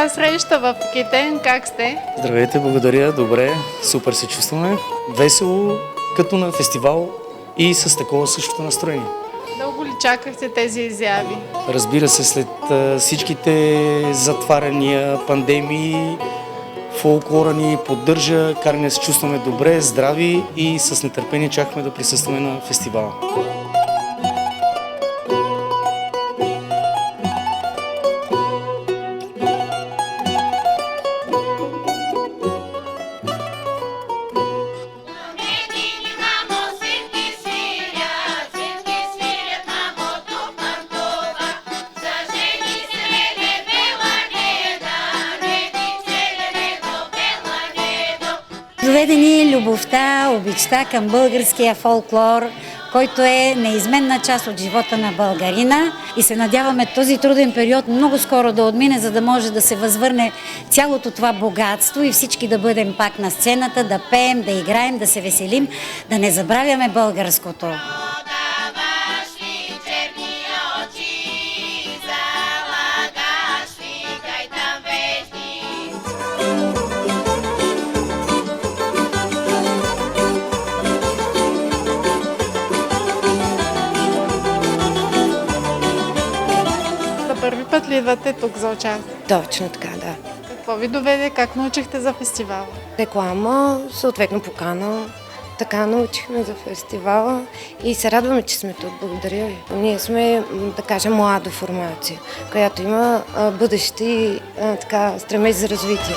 Добра среща в Китен, как сте? Здравейте, благодаря, добре, супер се чувстваме. Весело, като на фестивал и с такова същото настроение. Дълго ли чакахте тези изяви? Разбира се, след всичките затваряния, пандемии, фолклора ни поддържа, кара ни да се чувстваме добре, здрави и с нетърпение чакахме да присъстваме на фестивала. Доведе ни любовта, обичта към българския фолклор, който е неизменна част от живота на българина и се надяваме този труден период много скоро да отмине, за да може да се възвърне цялото това богатство и всички да бъдем пак на сцената, да пеем, да играем, да се веселим, да не забравяме българското. Първи път ли идвате тук за участие? Точно така, да. Какво ви доведе? Как научихте за фестивала? Реклама, съответно покана. Така научихме за фестивала и се радваме, че сме тук. Благодаря ви. Ние сме, да кажем, млада формация, която има бъдеще и стремеж за развитие.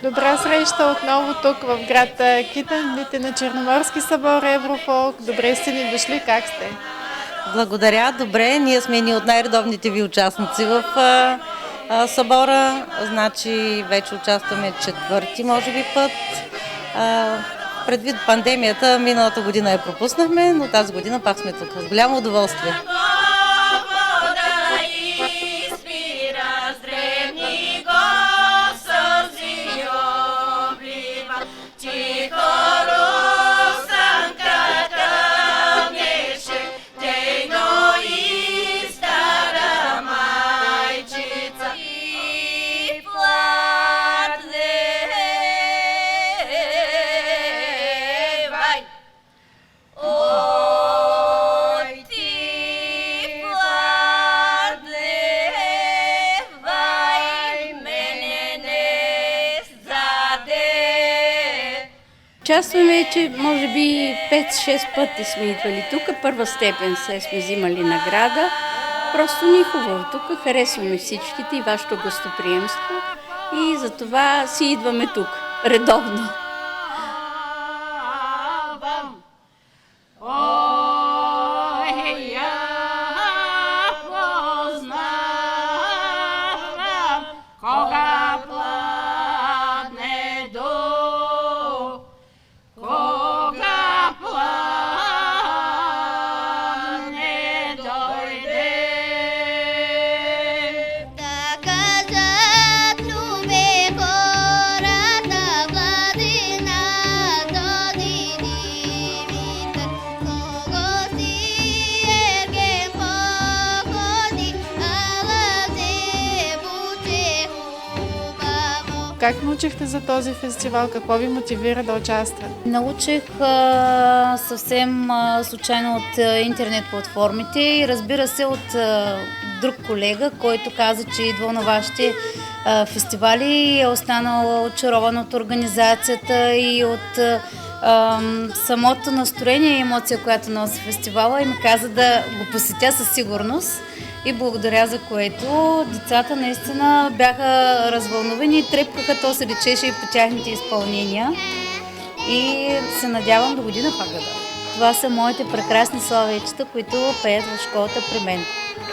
Добра среща отново тук в град Китен, дните на Черноморски събор Еврофолк. Добре сте ни дошли, как сте? Благодаря, добре. Ние сме едни от най-редовните ви участници в събора. Значи вече участваме четвърти, може би, път. Предвид пандемията, миналата година я пропуснахме, но тази година пак сме тук. С голямо удоволствие. Участваме, че може би 5-6 пъти сме идвали тук. Първа степен сме взимали награда. Просто ни е хубаво. Тук харесваме всичките и вашето гостоприемство. И затова си идваме тук редовно. Как научихте за този фестивал? Какво ви мотивира да участвате? Научих съвсем случайно от интернет платформите и разбира се от друг колега, който каза, че идва на вашите фестивали и е останал очарован от организацията и от самото настроение и емоция, която носи фестивала и ми каза да го посетя със сигурност. И благодаря за което децата наистина бяха развълнувани и трепкаха, то се личеше и по тяхните изпълнения. И се надявам до година пак да дойда. Това са моите прекрасни славейчета, които пеят в школата при мен.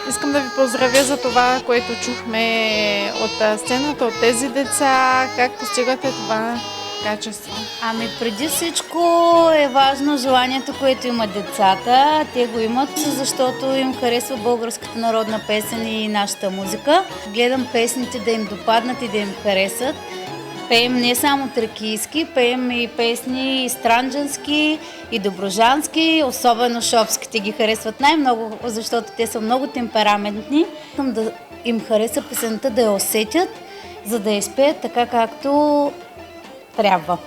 Искам да ви поздравя за това, което чухме от сцената, от тези деца. Как постигате това качество? Ами преди всичко е важно желанието, което имат децата. Те го имат, защото им харесва българската народна песен и нашата музика. Гледам песните да им допаднат и да им харесат. Пеем не само тракийски, пеем и песни и странджански, и доброжански, особено шопските ги харесват най-много, защото те са много темпераментни. Искам да им хареса песента, да я усетят, за да я изпеят така, както трябва.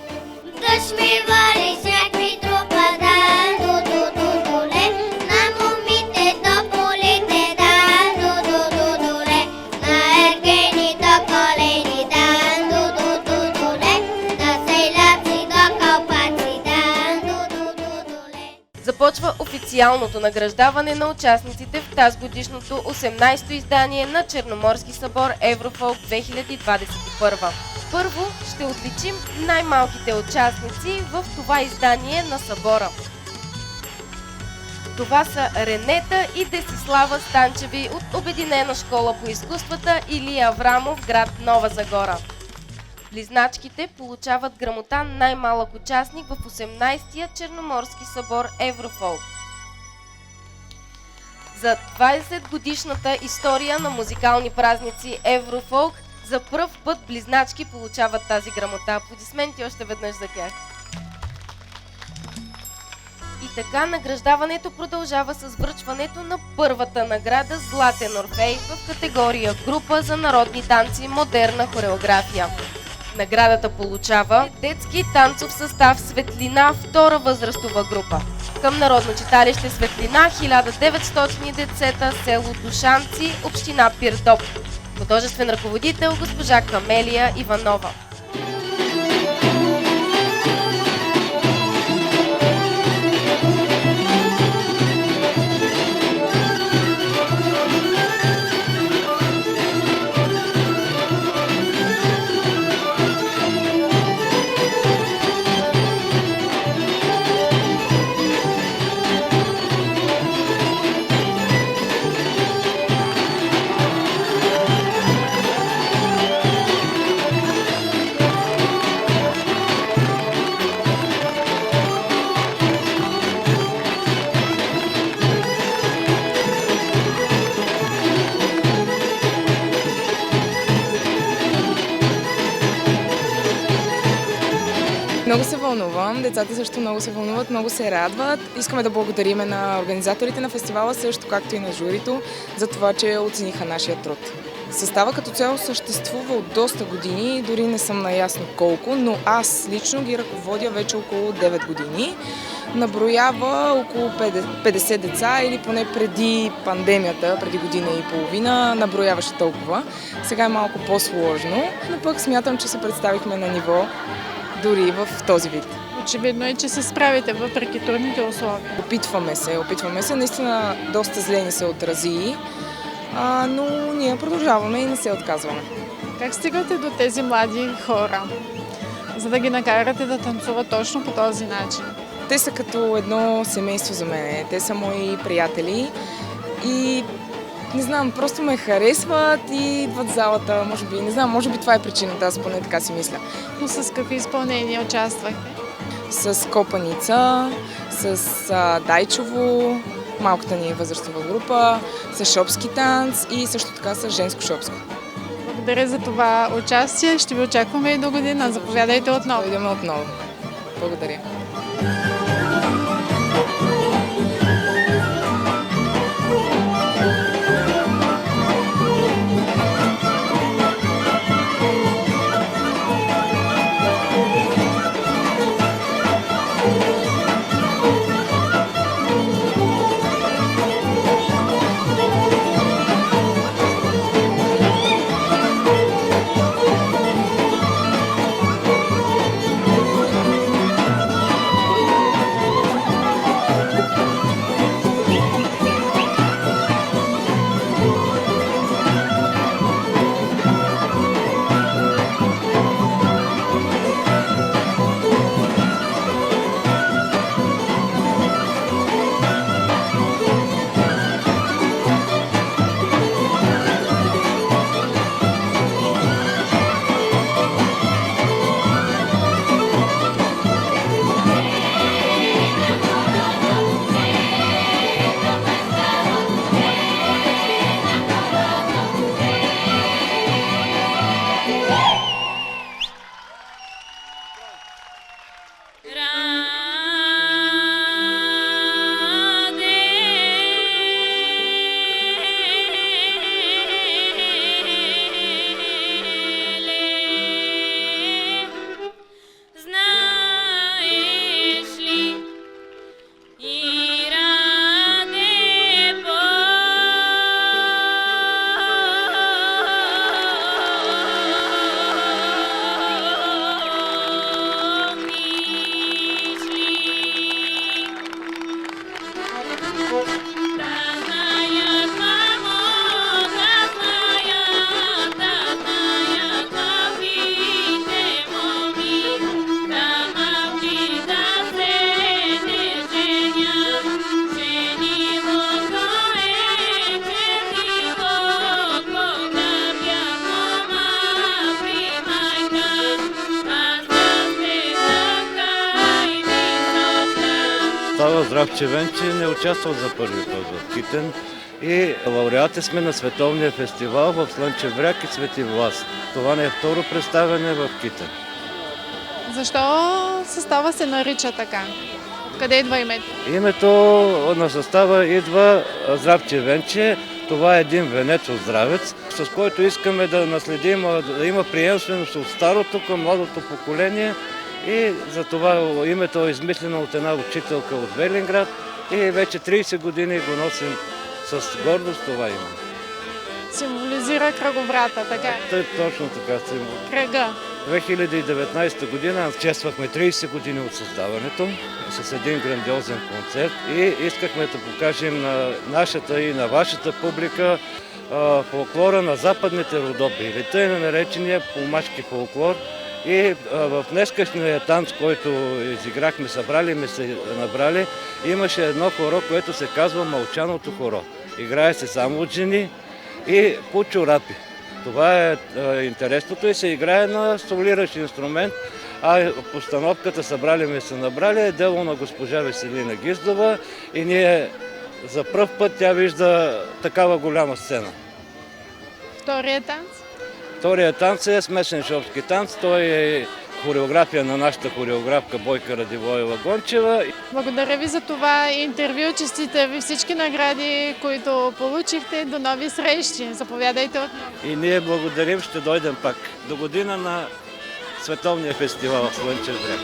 Дъжд ми вали, сняг ми трупа, да, ду-ду-ду-ду-ле, на момите до полите, да, ду-ду-ду-ду-ле, на ергени до колени, да, ду-ду-ду-ду-ле, на сейляци до калпаци, да, ду-ду-ду-ду-ле. Започва официалното награждаване на участниците в тазгодишното 18-то издание на Черноморски събор Еврофолк 2021. Първо ще отличим най-малките участници в това издание на събора. Това са Ренета и Десислава Станчеви от Обединена школа по изкуствата Илия Аврамов, град Нова Загора. Близначките получават грамота най-малък участник в 18-тия Черноморски събор Еврофолк. За 20-годишната история на музикални празници Еврофолк за пръв път близначки получават тази грамота. Аплодисменти още веднъж за тях. И така награждаването продължава с връчването на първата награда Златен Орфей в категория група за народни танци модерна хореография. Наградата получава детски танцов състав Светлина, втора възрастова група. Към Народно читалище Светлина, 1910, село Душанци, община Пирдоп. Художествен ръководител госпожа Камелия Иванова. Много се вълнувам, децата също много се вълнуват, много се радват. Искаме да благодариме на организаторите на фестивала, също както и на журито, за това, че оцениха нашия труд. Състава като цяло съществува от доста години, дори не съм наясно колко, но аз лично ги ръководя вече около 9 години. Наброява около 50 деца или поне преди пандемията, преди година и половина, наброяваше толкова. Сега е малко по-сложно, но пък смятам, че се представихме на ниво дори в този вид. Очевидно е, че се справите въпреки трудните условия. Опитваме се. Наистина доста зле ни се отрази, но ние продължаваме и не се отказваме. Как стигате до тези млади хора, за да ги накарате да танцуват точно по този начин? Те са като едно семейство за мен. Те са мои приятели и не знам, просто ме харесват и идват в залата, може би това е причината, аз поне така си мисля. Но с какви изпълнения участвахте? С Копаница, с Дайчово, малката ни възрастова група, с шопски танц и също така с женско шопско. Благодаря за това участие, ще ви очакваме и до година. Заповядайте отново. Дойдем отново. Благодаря. Здравче Венче не участвал за първи път в Китен и лауреати сме на световния фестивал в Слънчев бряг и Свети Влас. Това не е второ представяне в Китен. Защо състава се нарича така? Къде идва името? Името на състава идва Здравче Венче. Това е един венец от здравец, с който искаме да наследим, да има приемственост от старото към младото поколение. И за това името е измислено от една учителка от Велинград и вече 30 години го носим с гордост това име. Символизира кръговрата, така? Точно така символ. Кръга. 2019 година чествахме 30 години от създаването с един грандиозен концерт и искахме да покажем на нашата и на вашата публика фолклора на западните родопи, или тъй наречения помашки фолклор. И в днескашния танц, който изиграхме, събрали се набрали, имаше едно хоро, което се казва Мълчаното хоро. Играе се само от жени и по чорапи. Това е интересното и се играе на солиращ инструмент, а постановката "Събрали ме се набрали" е дело на госпожа Веселина Гиздова и ние за пръв път тя вижда такава голяма сцена. Втория танц? Втория танц е смесен шопски танц. Той е хореография на нашата хореографка Бойка Радивоева-Гончева. Благодаря ви за това интервю. Честите ви всички награди, които получихте. До нови срещи. Заповядайте отново. И ние благодарим, ще дойдем пак до година на Световния фестивал в Слънчев бряг.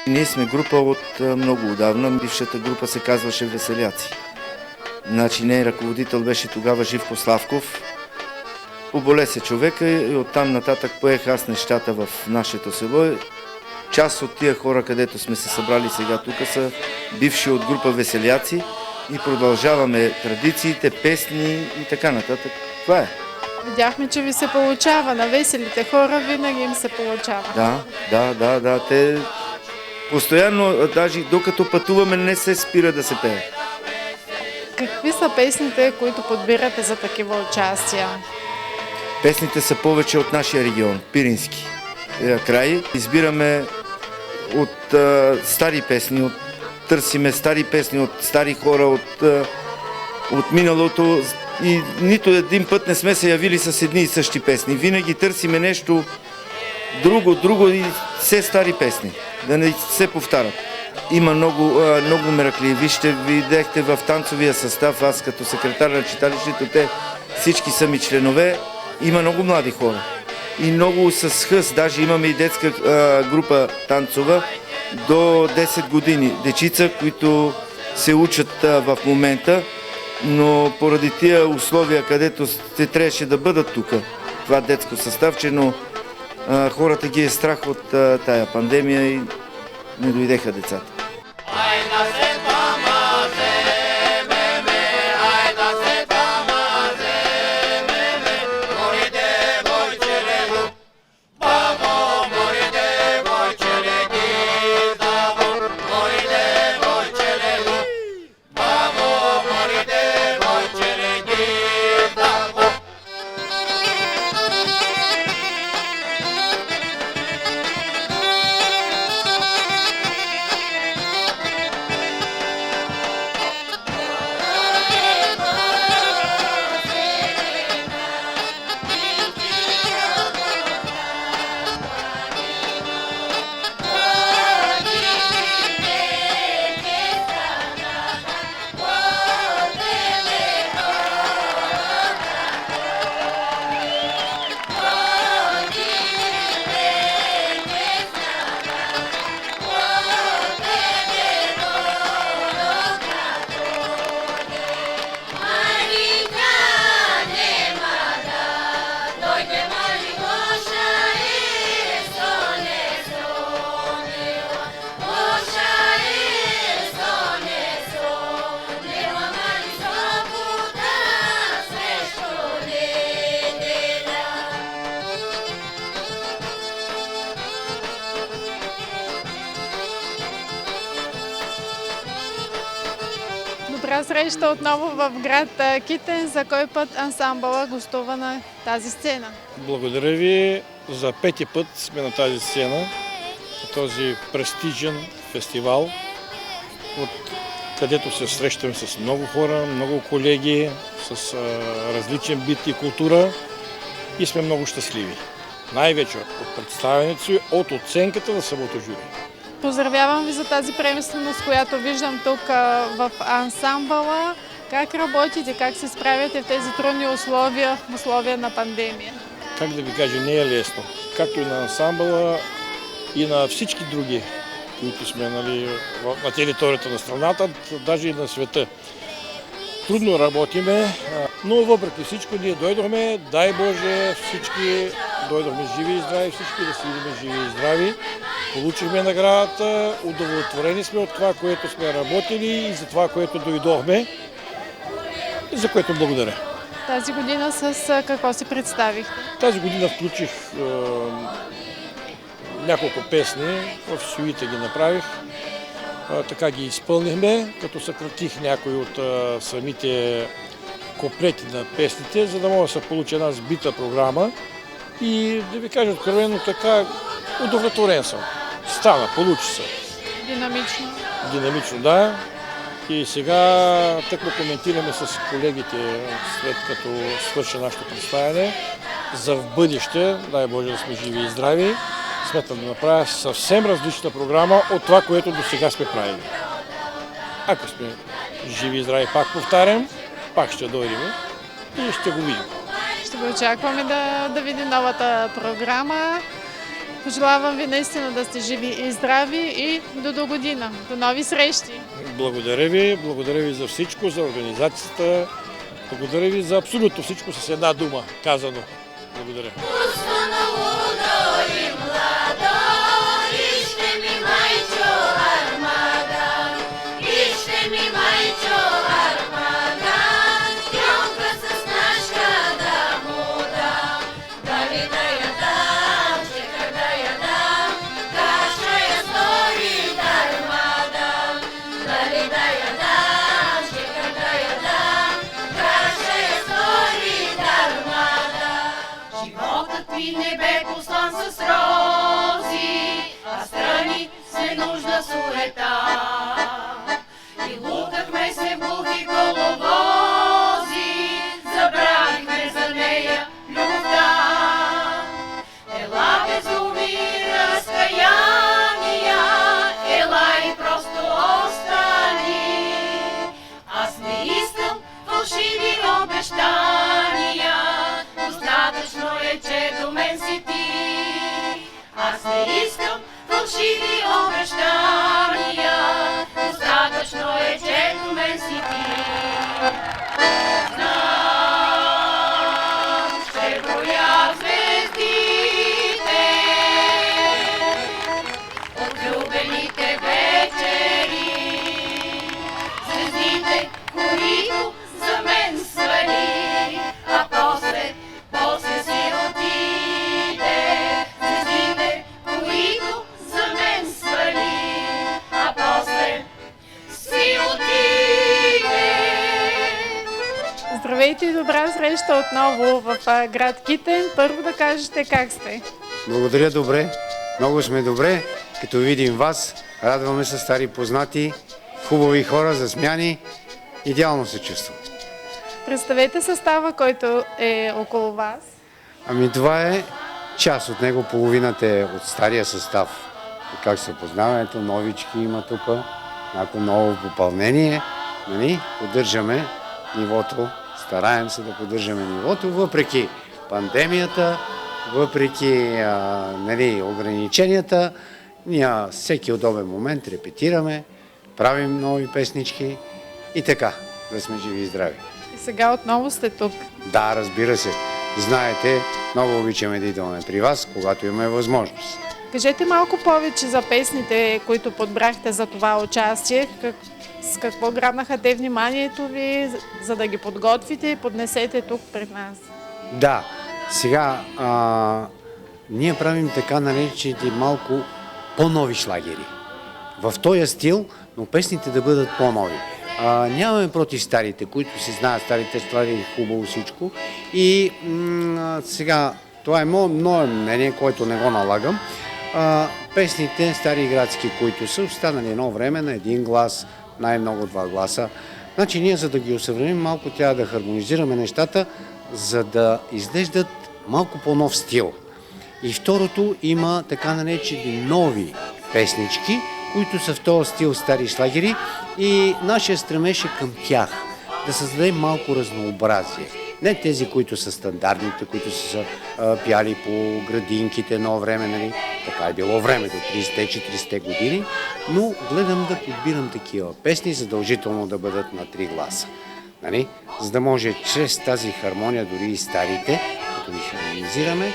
Ние сме група от много отдавна. Бившата група се казваше Веселяци. Значи нейн ръководител беше тогава Живко Славков. Поболе се човека и оттам нататък поех аз нещата в нашето село. Част от тия хора, където сме се събрали сега тук, са бивши от група Веселяци и продължаваме традициите, песни и така нататък. Това е. Видяхме, че ви се получава. На веселите хора винаги им се получава. Да. Те постоянно, даже докато пътуваме, не се спира да се пее. Какви са песните, които подбирате за такива участия? Песните са повече от нашия регион, Пирински край. Избираме от стари песни, търсиме стари песни от стари хора, от миналото. И нито един път не сме се явили с едни и същи песни. Винаги търсиме нещо друго и все стари песни, да не се повтарят. Има много меракли. Вижте, видяхте в танцовия състав, аз като секретар на читалището, те всички са ми членове. Има много млади хора и много с хъс. Даже имаме и детска група танцова до 10 години. Дечица, които се учат в момента, но поради тия условия, където те трябваше да бъдат тук, това детско съставче, но хората ги е страх от тая пандемия и не дойдеха децата. Добра среща отново в град Китен. За кой път ансамбъла гостува на тази сцена? Благодаря ви. За пети път сме на тази сцена, на този престижен фестивал, където се срещаме с много хора, много колеги, с различен бит и култура и сме много щастливи. Най-вече от представянето си, от оценката на самото жури. Поздравявам ви за тази премисленост, която виждам тук в ансамбъла. Как работите, как се справяте в тези трудни условия, в условия на пандемия? Как да ви кажа, не е лесно. Както и на ансамбъла, и на всички други, които сме на територията на страната, даже и на света. Трудно работиме, но въпреки всичко ние дойдохме, дай Боже, всички дойдохме живи и здрави, всички да си идем живи и здрави. Получихме наградата, удовлетворени сме от това, което сме работили и за това, което дойдохме, за което благодаря. Тази година с какво си представихте? Тази година включих няколко песни, в сюита ги направих. Така ги изпълнихме, като съкратих някои от самите куплети на песните, за да може да се получи една сбита програма. И да ви кажа откровено, така удовлетворен съм. Стана, получи се. Динамично. Динамично, да. И сега тъкмо коментираме с колегите, след като свърши нашето представяне, за в бъдеще, дай Боже да сме живи и здрави, смятам да направя съвсем различна програма от това, което до сега сме правили. Ако сме живи и здрави, пак повтарям, пак ще дойдем и ще го видим. Ще го очакваме да видим новата програма. Пожелавам ви наистина да сте живи и здрави и до година. До нови срещи! Благодаря ви за всичко, за организацията. Благодаря ви за абсолютно всичко с една дума казано. Благодаря. Не бе послан с рози, а страни се нужда суета. И лутахме се в глухи коловози, забравихме за нея любовта. Ела безуми разкаяния, ела и просто остани. Аз не искам фалшиви обещания, достатъчно е, че до мен си ти. Аз не искам фалшиви обещания, достатъчно е, че до мен си ти. Знам, ще броя Здравейте и добра среща отново в град Китен. Първо да кажете как сте. Благодаря, добре. Много сме добре. Като видим вас, радваме се, стари познати, хубави хора, засмяни. Идеално се чувствам. Представете състава, който е около вас. Ами това е част от него, половината е от стария състав. И как се познава, ето новички има тук, някакво ново попълнение. Нали? Поддържаме нивото, стараем се да поддържаме нивото, въпреки пандемията, въпреки нали, ограниченията. Ние всеки удобен момент репетираме, правим нови песнички и така, да сме живи и здрави. И сега отново сте тук. Да, разбира се. Знаете, много обичаме да идваме при вас, когато имаме възможност. Кажете малко повече за песните, които подбрахте за това участие. С какво грабнаха те вниманието ви, за да ги подготвите и поднесете тук пред нас? Да, сега ние правим така наречените малко по-нови шлагери. В този стил, но песните да бъдат по-нови. Нямаме против старите, които се знаят, старите шлагери, хубаво всичко. И сега, това е мое мнение, което не го налагам. Песните, стари градски, които са останали едно време на един глас, най-много 2 гласа. Значи ние, за да ги осъвременим, малко трябва да хармонизираме нещата, за да изглеждат малко по-нов стил. И второто, има така наречени нови песнички, които са в този стил стари шлагери и нашия стремеж е към тях, да създадем малко разнообразие. Не тези, които са стандартните, които са пяли по градинките едно време, нали? Така е било времето, 30-40 години, но гледам да подбирам такива песни, задължително да бъдат на 3 гласа. Нали? За да може чрез тази хармония, дори и старите, като ги хармонизираме,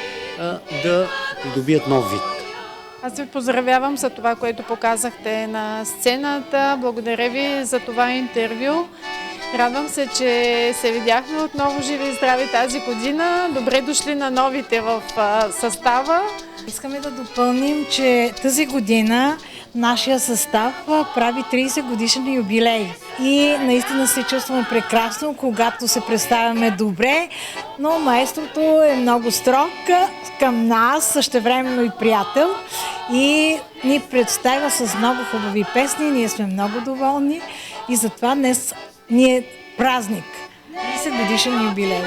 да придобият нов вид. Аз ви поздравявам за това, което показахте на сцената. Благодаря ви за това интервю. Радвам се, че се видяхме отново живи и здрави тази година. Добре дошли на новите в състава. Искаме да допълним, че тази година нашия състав прави 30 годишен юбилей. И наистина се чувстваме прекрасно, когато се представяме добре, но маестрото е много строг към нас, същевременно и приятел. И ни представя с много хубави песни, ние сме много доволни и затова днес ни е празник. 30 годишен юбилей.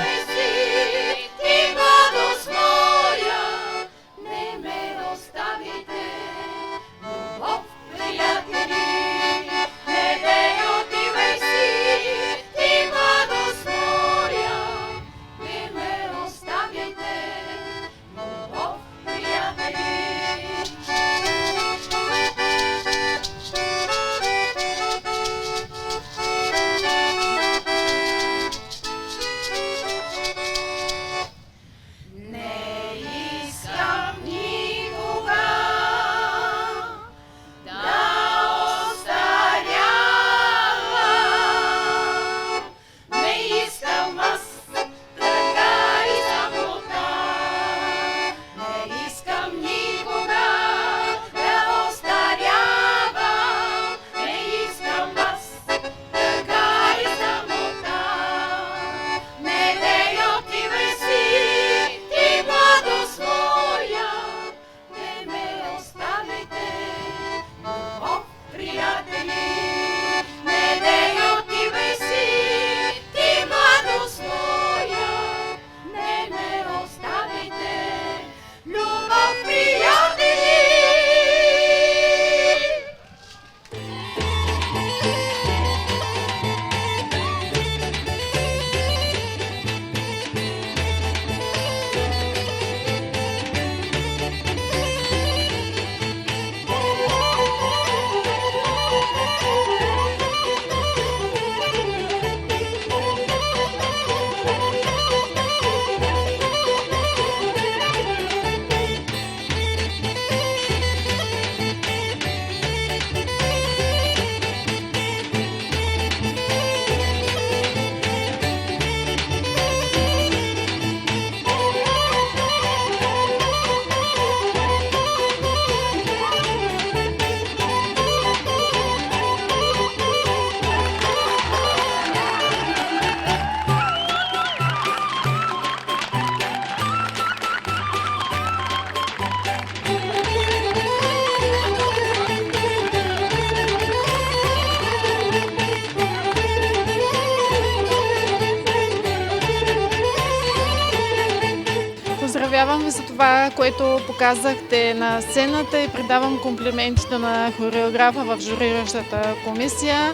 което показахте на сцената и предавам комплиментите на хореографа в журиращата комисия.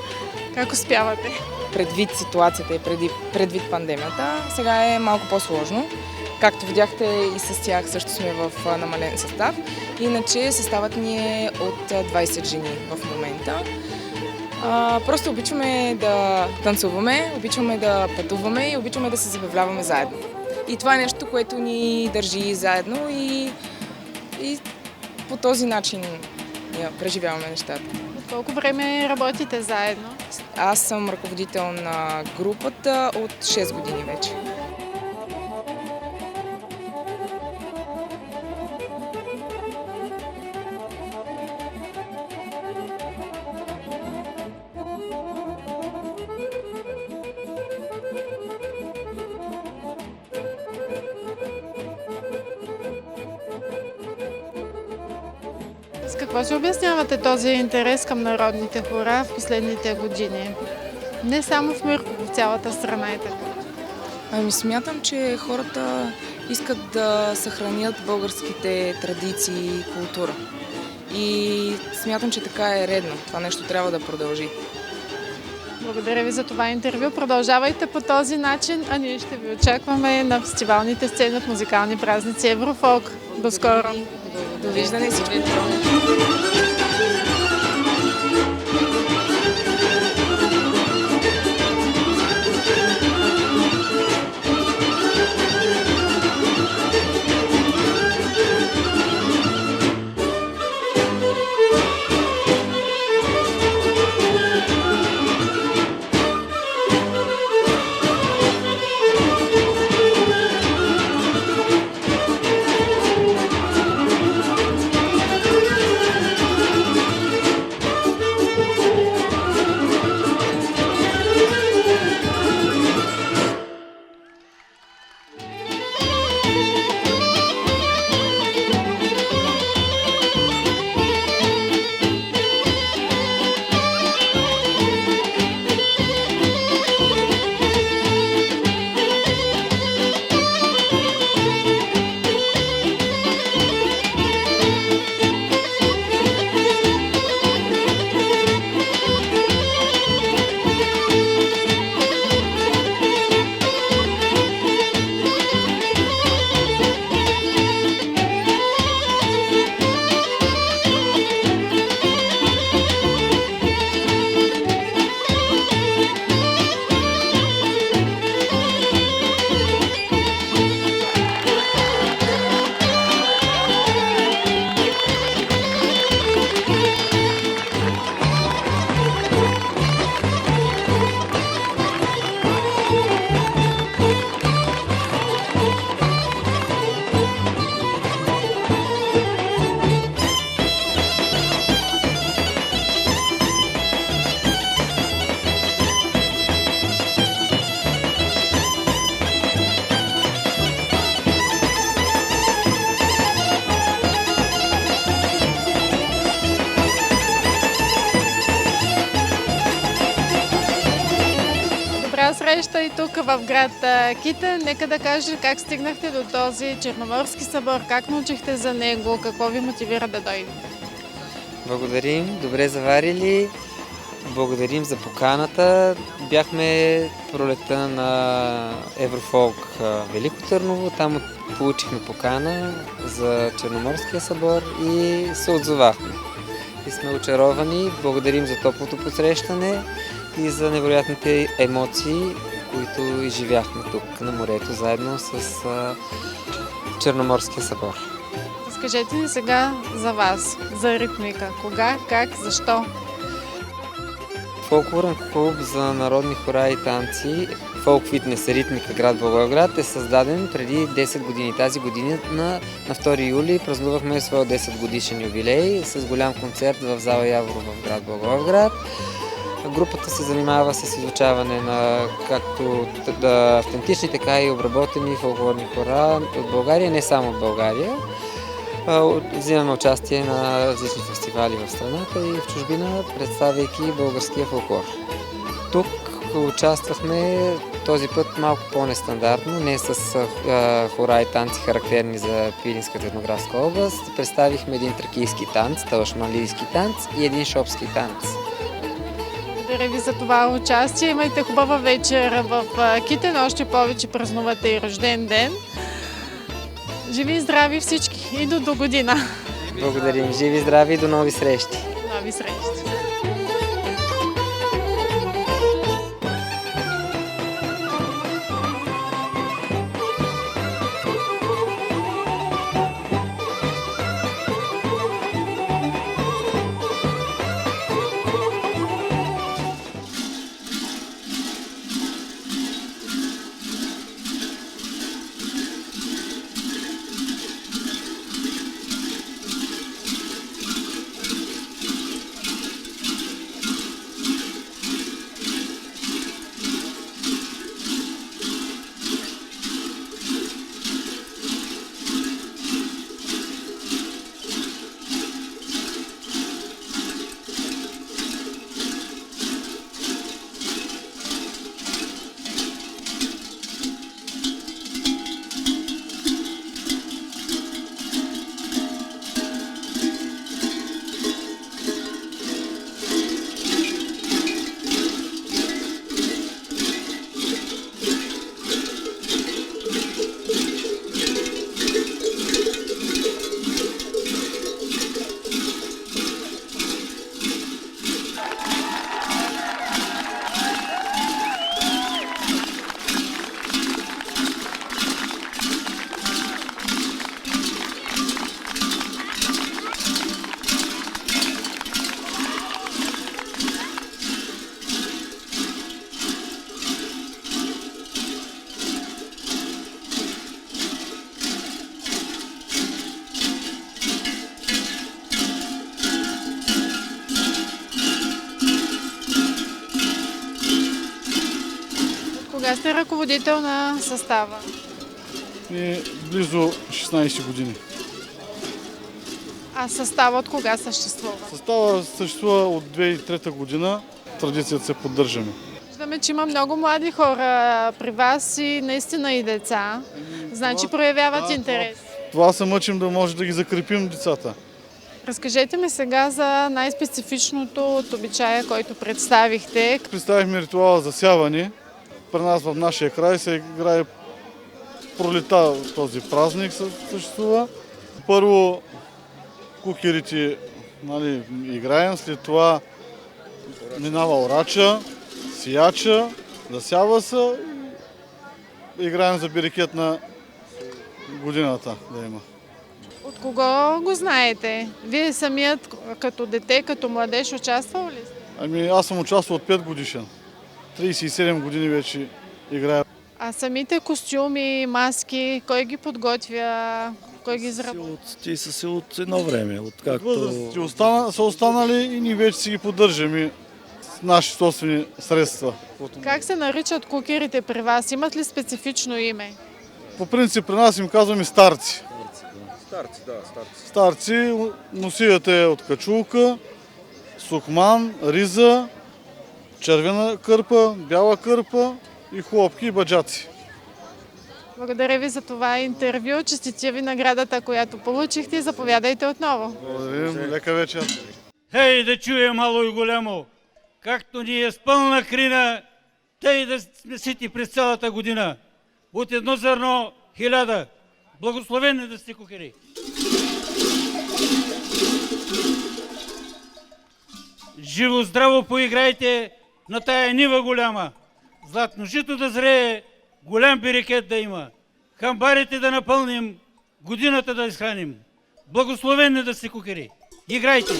Как успявате? Предвид ситуацията и предвид пандемията, сега е малко по-сложно. Както видяхте и с тях също сме в намален състав. Иначе съставът ни е от 20 жени в момента. Просто обичаме да танцуваме, обичаме да пътуваме и обичаме да се забавляваме заедно. И това е нещо, което ни държи заедно и по този начин преживяваме нещата. От колко време работите заедно? Аз съм ръководител на групата от 6 години вече. С какво си обяснявате този интерес към народните хора в последните години? Не само в Мирково, в цялата страна е така. Смятам, че хората искат да съхранят българските традиции и култура. И смятам, че така е редно. Това нещо трябва да продължи. Благодаря ви за това интервю. Продължавайте по този начин, а ние ще ви очакваме на фестивалните сцени от музикални празници Еврофолк. До скоро! Довиждане, всичко добро! Среща и тук в град Китен. Нека да кажете как стигнахте до този Черноморски събор, как научихте за него, какво ви мотивира да дойдете? Благодарим, добре заварили. Благодарим за поканата. Бяхме пролетта на Еврофолк Велико Търново. Там получихме покана за Черноморския събор и се отзовахме. И сме очаровани. Благодарим за топлото посрещане и за невероятните емоции, които изживяхме тук на морето, заедно с Черноморския събор. Разкажете ни сега за вас, за ритмика. Кога, как, защо? Фолклорен клуб за народни хора и танци Фолк Фитнес Ритмика град Благоевград е създаден преди 10 години. Тази година на 2 юли празнувахме своя 10 годишен юбилей с голям концерт в зала Яворо в град Благоевград. Групата се занимава с изучаване на както автентични, така и обработени фолклорни хора от България, не само от България. Взимаме участие на различни фестивали в страната и в чужбина, представяйки българския фолклор. Тук участвахме този път малко по-нестандартно, не с хора и танци характерни за Пиринската етнографска област. Представихме един тракийски танц, талашмалийски танц и един шопски танц. Благодаря ви за това участие. Имайте хубава вечер в Китен, още повече празнувате и рожден ден. Живи и здрави всички и до година. Благодарим. Живи и здрави и до нови срещи. Нови срещи. Кога сте ръководител на състава? Близо 16 години. А състава от кога съществува? Състава съществува от 2003 година. Традицията се поддържаме. Виждаме, че има много млади хора при вас и наистина и деца. Значи проявяват интерес. Това се мъчим да може да ги закрепим децата. Разкажете ми сега за най-специфичното от обичая, който представихте. Представихме ритуала за сяване. При нас в нашия край се играе пролета този празник съществува. Първо кукерите играем, след това минава орача, сияча, засява се и играем за берекет на годината да има. От кого го знаете? Вие самият като дете, като младеж участвал ли сте? Аз съм участвал от 5 годишен. 37 години вече играя. А самите костюми, маски, кой ги подготвя, кой ги изработва? Те са си от едно време. Възрастите са останали и ние вече си ги поддържаме с наши собствени средства. Как се наричат кукерите при вас? Имат ли специфично име? По принцип при нас им казваме старци. Старци, да, старци. Старци, носията е от качулка, сукман, риза, червена кърпа, бяла кърпа и хлопки и баджаци. Благодаря ви за това интервю. Честитя ви наградата, която получихте. Заповядайте отново. Благодарим. Лека вечер. Хей, да чуе мало и голямо. Както ни е с пълна крина, тъй да сме сити през цялата година. От едно зърно 1000. Благословени да сте кукери. Живо здраво поиграйте на тая нива голяма. Златно жито да зрее, голям берекет да има. Хамбарите да напълним, годината да изхраним. Благословени да сте кукери. Играйте!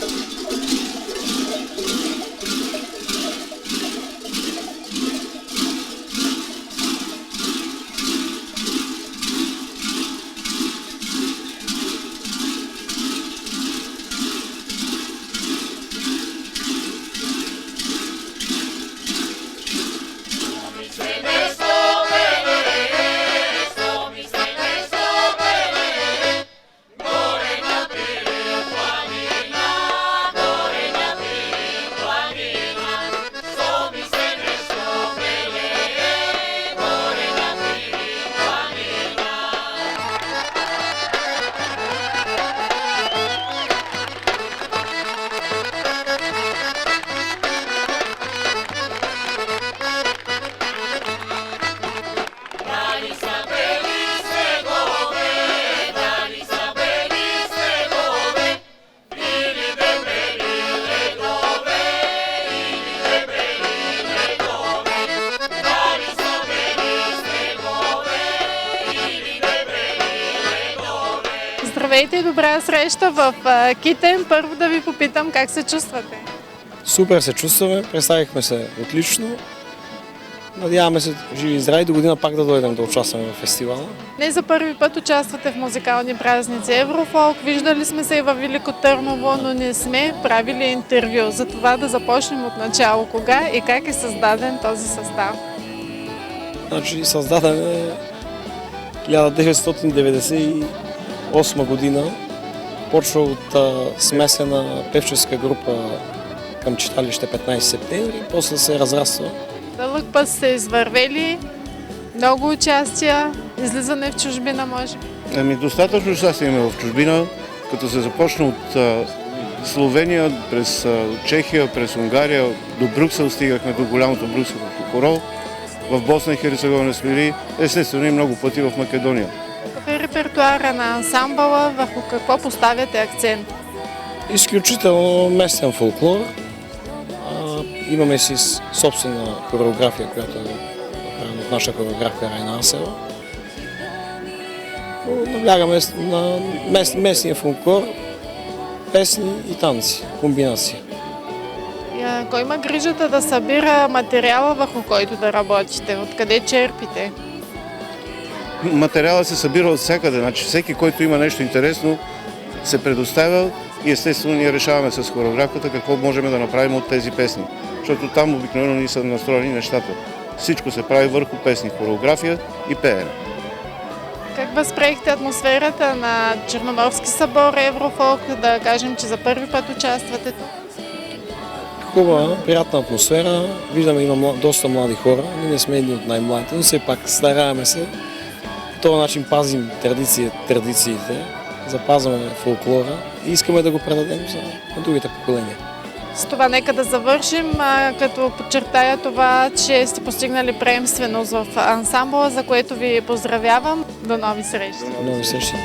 Здравейте и добра среща в Китен. Първо да ви попитам как се чувствате. Супер се чувстваме, представихме се отлично. Надяваме се, живи и здрави, до година пак да дойдем да участваме в фестивала. Не за първи път участвате в музикални празници Еврофолк. Виждали сме се и във Велико Търново, но не сме правили интервю. За това да започнем от начало. Кога и как е създаден този състав? Значи създаден е 1998 година. Почва от смесена певческа група към читалище 15 септември, после се разраства. Дълъг път сте извървели, много участия, излизане в чужбина може. Достатъчно участие има в чужбина, като се започна от Словения, през Чехия, през Унгария, до Брюксел стигахме до голямото брюкселско хоро. В Босна и Херцеговина сме били, естествено и много пъти в Македония. Какъв е репертуара на ансамбъла, върху какво поставяте акцент? Изключително местен фолклор. Имаме си собствена хореография, която е направена от наша хореография Райна Асева. Наблягаме на местния фолклор, песни и танци, комбинация. Кой има грижата да събира материала, върху който да работите? Откъде черпите? Материалът се събира от всякъде, значи всеки, който има нещо интересно, се предоставя и естествено ние решаваме с хореографията какво можем да направим от тези песни. Защото там обикновено ни са настроени нещата. Всичко се прави върху песни, хореография и пеене. Как възприехте атмосферата на Черноморски събор, Еврофолк, да кажем, че за първи път участвате тук? Хубава, приятна атмосфера. Виждаме, има доста млади хора. Ние не сме едни от най-младите, но все пак стараеме се. По този начин пазим традициите, запазваме фолклора и искаме да го предадем за другите поколения. С това нека да завършим, като подчертая това, че сте постигнали приемственост в ансамбъла, за което ви поздравявам. До нови срещи! До нови срещи!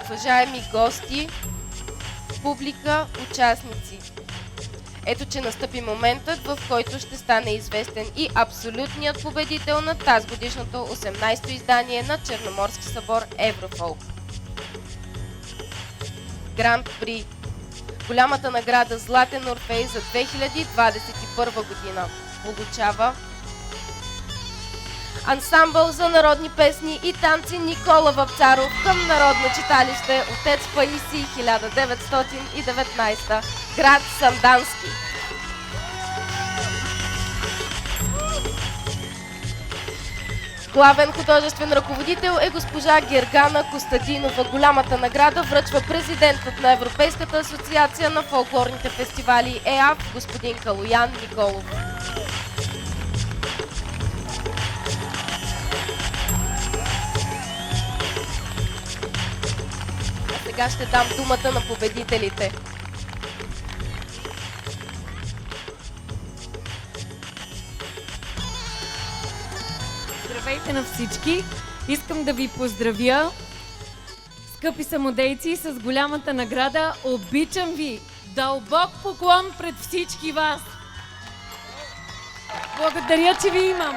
Уважаеми гости, публика, участници. Ето, че настъпи моментът, в който ще стане известен и абсолютният победител на тази годишното 18-то издание на Черноморски събор Еврофолк. Гранд При. Голямата награда Златен Орфей за 2021 година получава Ансамбъл за народни песни и танци Никола Вапцаров към Народно читалище Отец Паисий 1919, град Сандански. Главен художествен ръководител е госпожа Гергана Костадинова. Голямата награда връчва президентът на Европейската асоциация на фолклорните фестивали ЕАФ, господин Калоян Николов. Сега ще дам думата на победителите. Здравейте на всички! Искам да ви поздравя, скъпи самодейци, с голямата награда. Обичам ви! Дълбок поклон пред всички вас! Благодаря, че ви имам!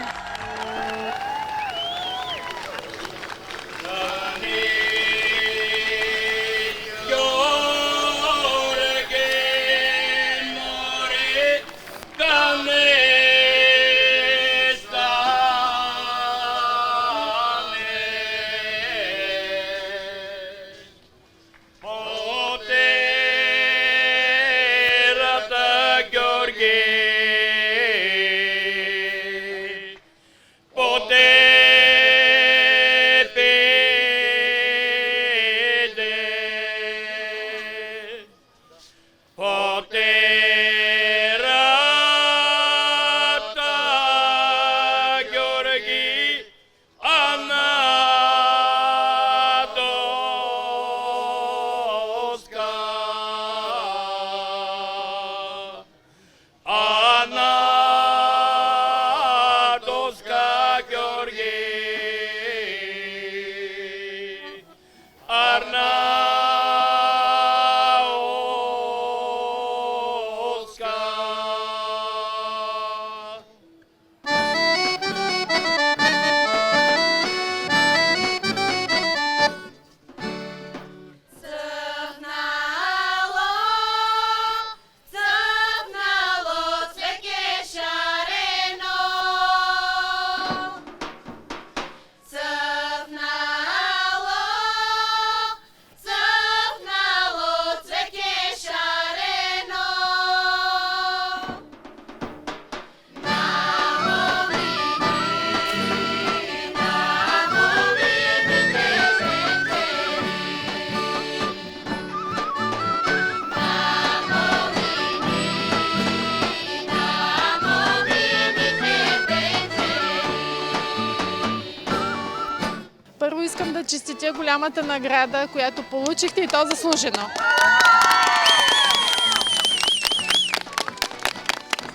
честитя голямата награда, която получихте, и то заслужено.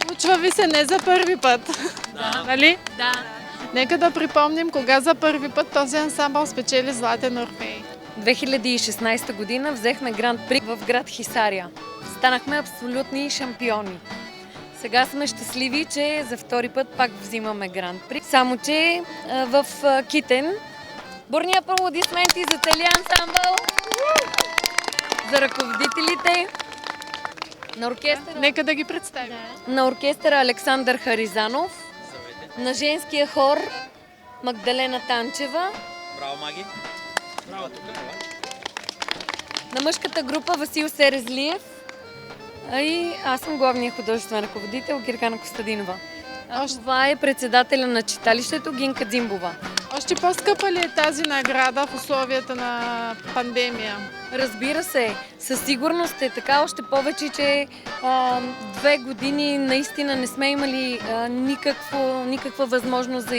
Случва ви се не за първи път, нали? Да. Нека да припомним кога за първи път този ансамбъл спечели Златен Орфей. 2016 година взехме Гранд При в град Хисаря. Станахме абсолютни шампиони. Сега сме щастливи, че за втори път пак взимаме Гранд При. Само че в Китен. Бурни аплодисменти за целия ансамбъл, за ръководителите, на оркестъра. Нека да ги представим. На оркестъра Александър Харизанов, на женския хор Магдалена Танчева. Браво, Маги! Браво, На мъжката група Васил Серезлиев. И аз съм главният художествен ръководител Гергана Костадинова. Това е председателя на читалището Гинка Дзимбова. Още по-скъпа ли е тази награда в условията на пандемия? Разбира се, със сигурност е така, още повече, че 2 години наистина не сме имали никаква възможност за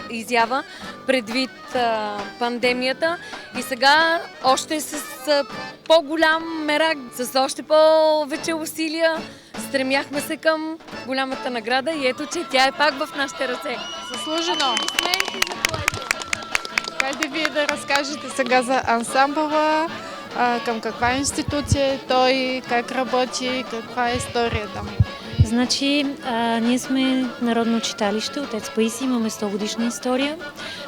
изява предвид пандемията. И сега още с по-голям мерак, с още повече усилия стремяхме се към голямата награда и ето, че тя е пак в нашите ръце. Заслужено! Хайде вие да разкажете сега за ансамбъла, към каква институция е той, как работи, каква е историята му. Значи, ние сме народно читалище, Отец Паисий, имаме 100 годишна история.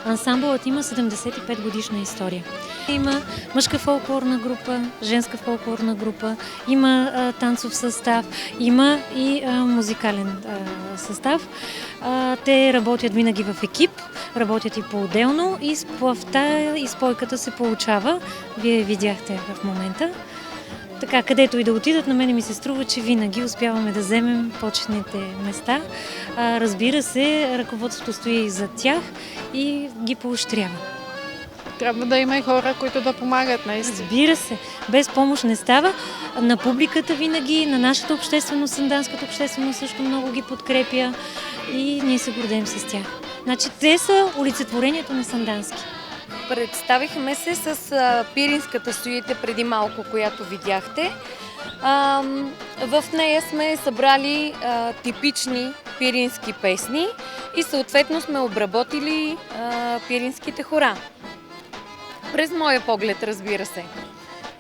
Ансамбълът има 75 годишна история. Има мъжка фолклорна група, женска фолклорна група, има танцов състав, има и музикален състав. Те работят винаги в екип, работят и по-отделно и сплавта и спойката се получава. Вие видяхте в момента. Така, където и да отидат, на мене ми се струва, че винаги успяваме да вземем почетните места. Разбира се, ръководството стои и зад тях и ги поощрява. Трябва да има и хора, които да помагат, наистина. Разбира се, без помощ не става. На публиката винаги, на нашата общественост, санданската общественост също много ги подкрепя и ние се гордеем с тях. Значи, те са олицетворението на Сандански. Представихме се с пиринската суита преди малко, която видяхте. В нея сме събрали типични пирински песни и съответно сме обработили пиринските хора. През моя поглед, разбира се.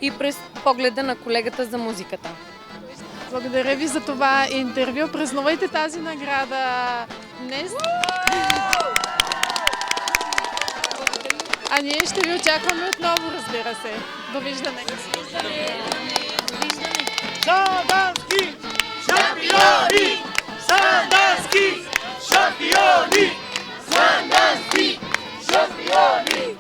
И през погледа на колегата за музиката. Благодаря ви за това интервю. Празнувайте тази награда днес. А ние ще ви очакваме отново, разбира се. Довиждане! Сандански шампиони! Сандански шампиони! Сандански шампиони!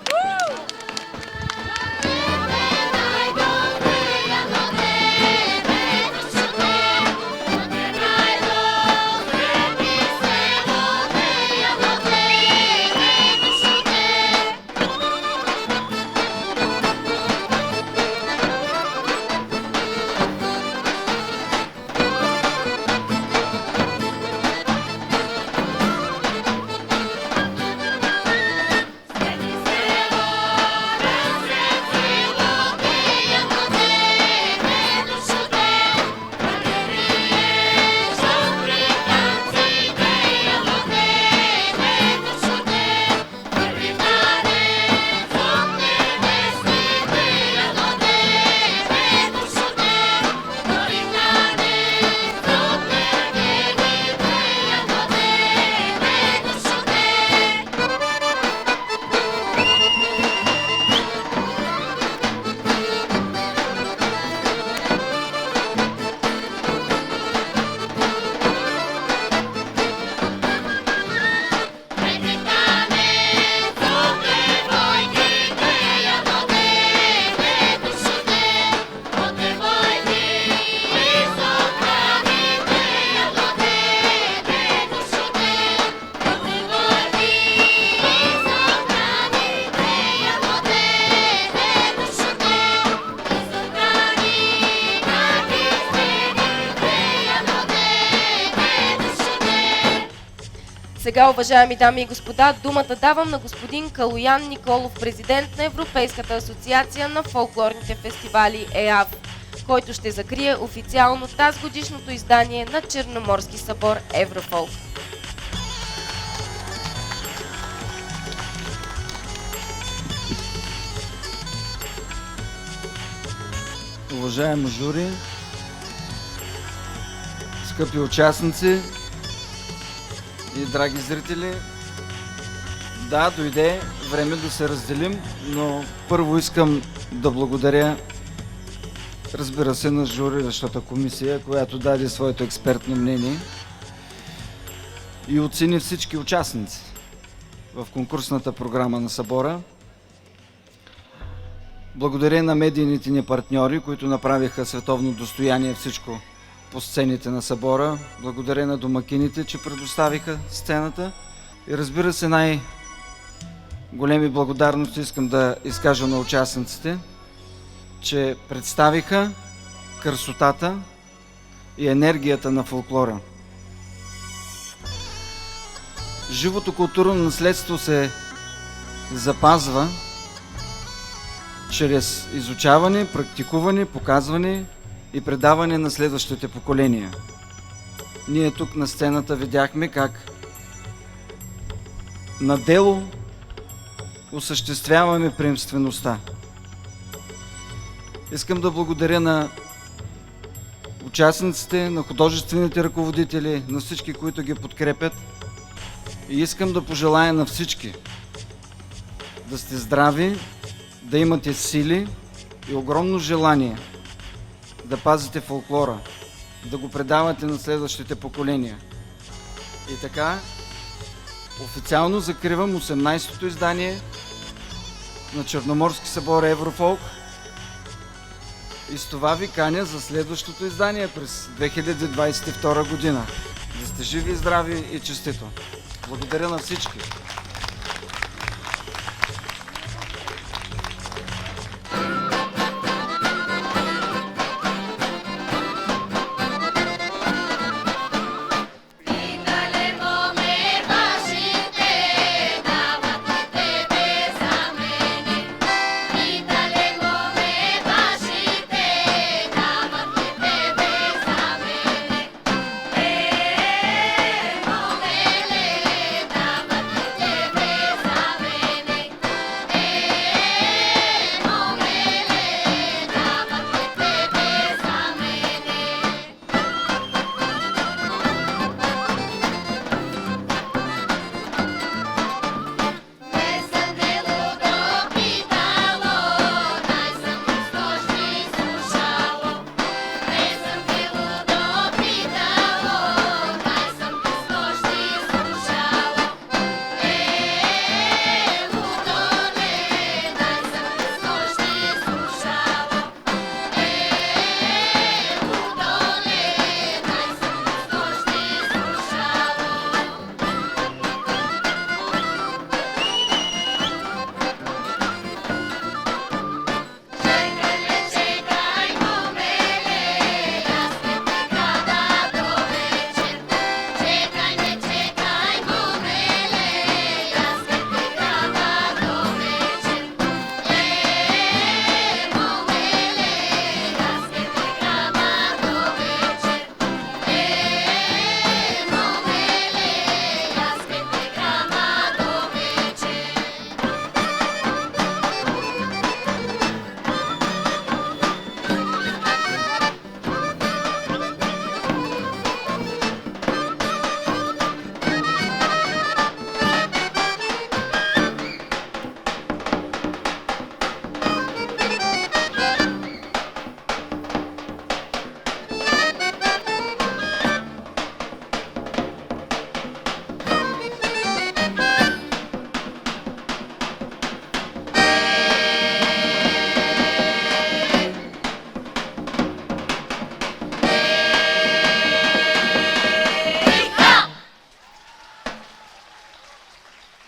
Сега, уважаеми дами и господа, думата давам на господин Калоян Николов, президент на Европейската асоциация на фолклорните фестивали ЕАФ, който ще закрие официално тази годишното издание на Черноморски събор Еврофолк. Уважаемо жури, скъпи участници и драги зрители, да, дойде време да се разделим, но първо искам да благодаря, разбира се, на журиращата комисия, която даде своето експертно мнение и оцени всички участници в конкурсната програма на събора. Благодаря на медийните ни партньори, които направиха световно достояние всичко по сцените на събора. Благодаря на домакините, че предоставиха сцената. И разбира се, най-големи благодарности искам да изкажа на участниците, че представиха красотата и енергията на фолклора. Живото културно наследство се запазва чрез изучаване, практикуване, показване и предаване на следващите поколения. Ние тук на сцената видяхме как на дело осъществяваме приемствеността. Искам да благодаря на участниците, на художествените ръководители, на всички, които ги подкрепят, и искам да пожелая на всички да сте здрави, да имате сили и огромно желание да пазите фолклора, да го предавате на следващите поколения. И така, официално закривам 18-то издание на Черноморски събор Еврофолк и с това ви каня за следващото издание през 2022 година. Да сте живи, здрави и честито! Благодаря на всички!